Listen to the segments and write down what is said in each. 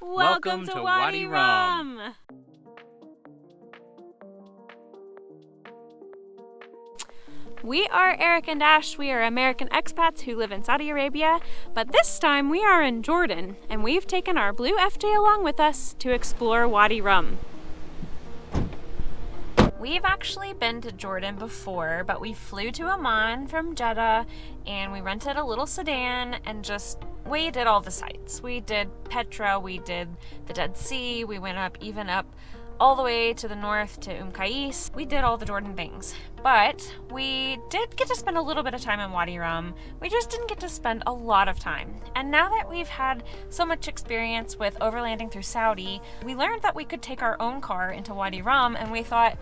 Welcome to Wadi Rum! We are Eric and Ash. We are American expats who live in Saudi Arabia, but this time we are in Jordan, and we've taken our blue FJ along with us to explore Wadi Rum. We've actually been to Jordan before, but we flew to Amman from Jeddah, and we rented a little sedan and we did all the sites. We did Petra, we did the Dead Sea, we went up all the way to the north to Qais. We did all the Jordan things, but we did get to spend a little bit of time in Wadi Rum. We just didn't get to spend a lot of time. And now that we've had so much experience with overlanding through Saudi, we learned that we could take our own car into Wadi Rum, and we thought,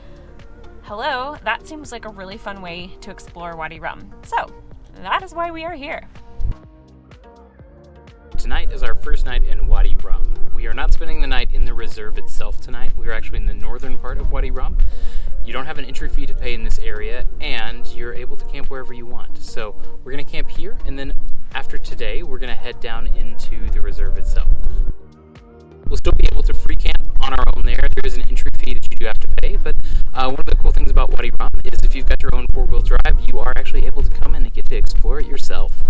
hello, that seems like a really fun way to explore Wadi Rum. So that is why we are here. Tonight is our first night in Wadi Rum. We are not spending the night in the reserve itself tonight. We are actually in the northern part of Wadi Rum. You don't have an entry fee to pay in this area, and you're able to camp wherever you want. So we're going to camp here, and then after today, we're going to head down into the reserve itself. We'll still be able to free camp on our own there. There is an entry fee that you do have to pay, but one of the cool things about Wadi Rum is if you've got your own four-wheel drive, you are actually able to come in and get to explore it yourself.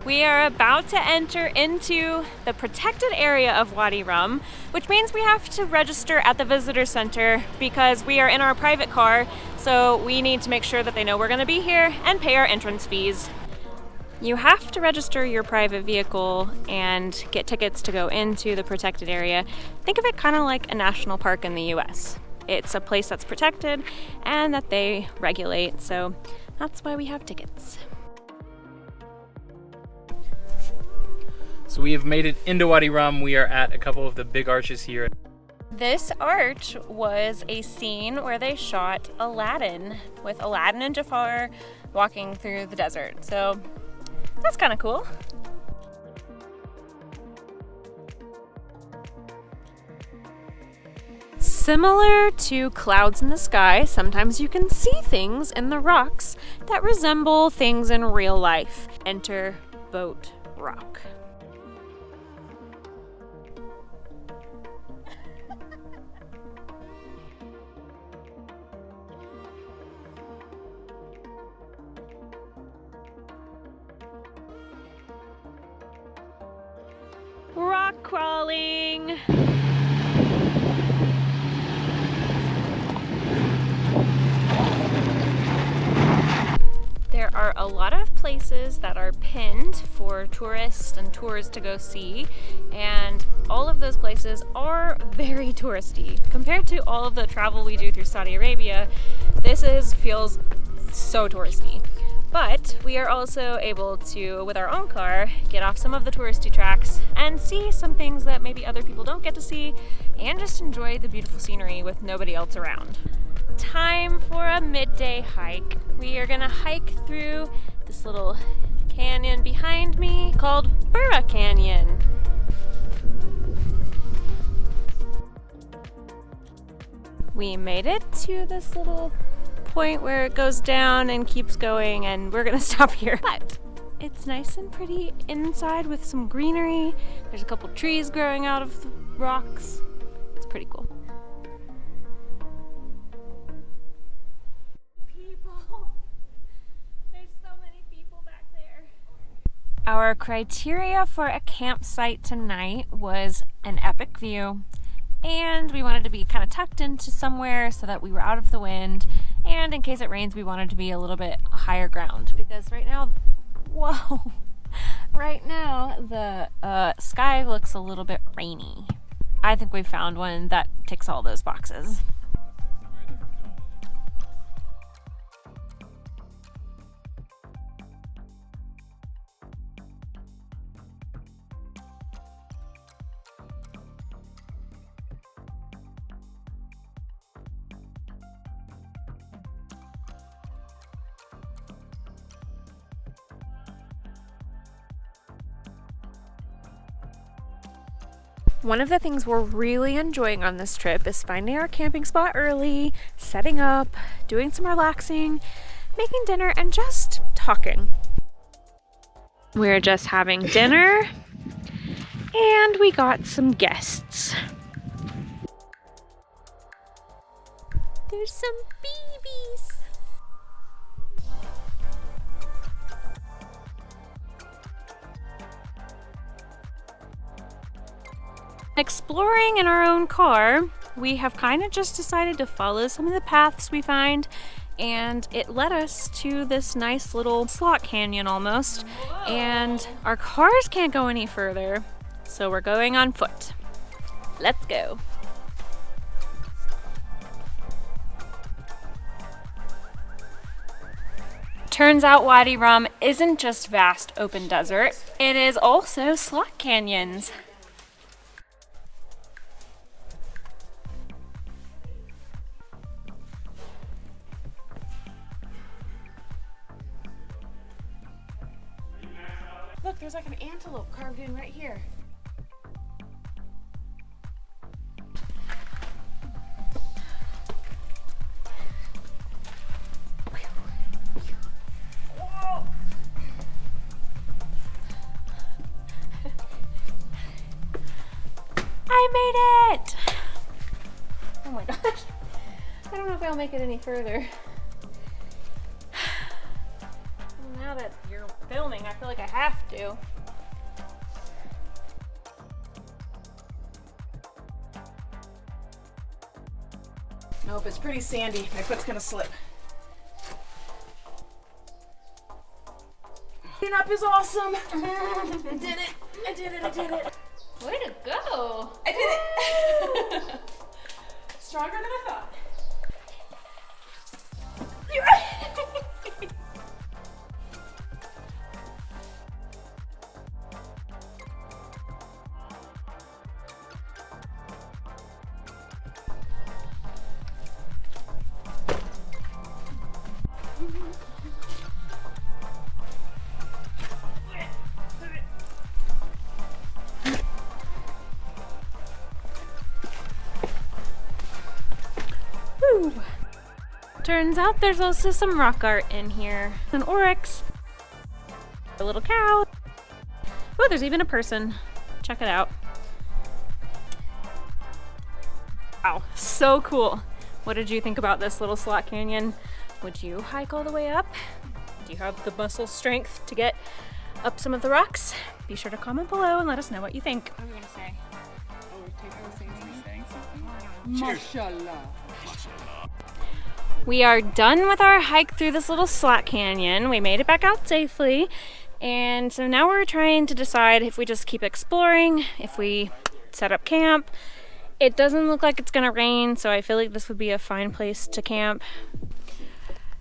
We are about to enter into the protected area of Wadi Rum, which means we have to register at the visitor center because we are in our private car, so we need to make sure that they know we're going to be here and pay our entrance fees. You have to register your private vehicle and get tickets to go into the protected area. Think of it kind of like a national park in the US. It's a place that's protected and that they regulate, so that's why we have tickets. So we have made it into Wadi Rum. We are at a couple of the big arches here. This arch was a scene where they shot Aladdin, with Aladdin and Jafar walking through the desert. So that's kind of cool. Similar to clouds in the sky, sometimes you can see things in the rocks that resemble things in real life. Enter Boat Rock. Rock crawling. There are a lot of places that are pinned for tourists and tours to go see, and all of those places are very touristy. Compared to all of the travel we do through Saudi Arabia, feels so touristy. But we are also able to, with our own car, get off some of the touristy tracks and see some things that maybe other people don't get to see, and just enjoy the beautiful scenery with nobody else around. Time for a midday hike. We are gonna hike through this little canyon behind me called Burra Canyon. We made it to this little point where it goes down and keeps going, and we're gonna stop here. But it's nice and pretty inside with some greenery. There's a couple trees growing out of the rocks. It's pretty cool. There's so many people back there. Our criteria for a campsite tonight was an epic view, and we wanted to be kind of tucked into somewhere so that we were out of the wind, and in case it rains we wanted to be a little bit higher ground because right now the sky looks a little bit rainy. I think we found one that ticks all those boxes. One of the things we're really enjoying on this trip is finding our camping spot early, setting up, doing some relaxing, making dinner, and just talking. We're just having dinner and we got some guests. There's some babies. Exploring in our own car, we have kind of just decided to follow some of the paths we find, and it led us to this nice little slot canyon almost. Whoa. And our cars can't go any further, so we're going on foot. Let's go. Turns out Wadi Rum isn't just vast open desert, it is also slot canyons. Look, there's like an antelope carved in right here. Whoa. I made it! Oh my gosh. I don't know if I'll make it any further. Now that you're filming, I feel like I have to. Nope, it's pretty sandy. My foot's gonna slip. Clean up is awesome. I did it. I did it. I did it. Way to go! I did it. Stronger than I thought. Woo. Turns out there's also some rock art in here. An oryx, a little cow. Oh, there's even a person. Check it out. Wow, so cool. What did you think about this little slot canyon? Would you hike all the way up? Do you have the muscle strength to get up some of the rocks? Be sure to comment below and let us know what you think. What are we gonna say? Oh, we're saying something? Mashallah. We are done with our hike through this little slot canyon. We made it back out safely. And so now we're trying to decide if we just keep exploring, if we set up camp. It doesn't look like it's gonna rain, so I feel like this would be a fine place to camp.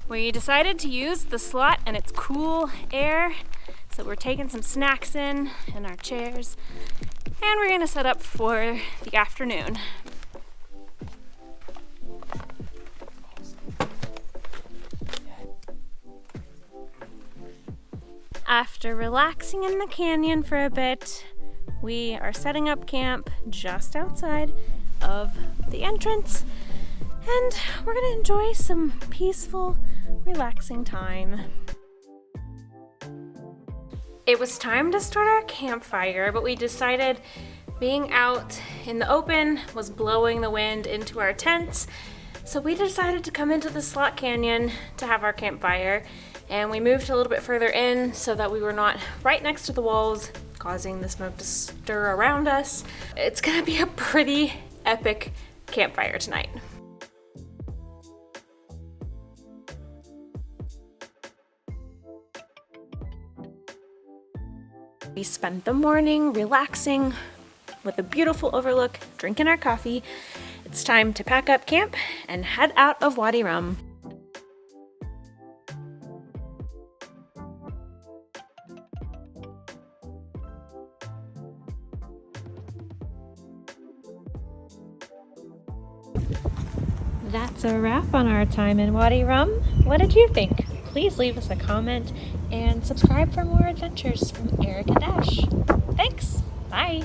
We decided to use the slot and its cool air. So we're taking some snacks in our chairs, and we're gonna set up for the afternoon. After relaxing in the canyon for a bit, we are setting up camp just outside of the entrance, and we're gonna enjoy some peaceful, relaxing time. It was time to start our campfire, but we decided being out in the open was blowing the wind into our tents, so we decided to come into the slot canyon to have our campfire. And we moved a little bit further in so that we were not right next to the walls, causing the smoke to stir around us. It's gonna be a pretty epic campfire tonight. We spent the morning relaxing with a beautiful overlook, drinking our coffee. It's time to pack up camp and head out of Wadi Rum. That's a wrap on our time in Wadi Rum. What did you think? Please leave us a comment and subscribe for more adventures from Eric and Ash. Thanks. Bye.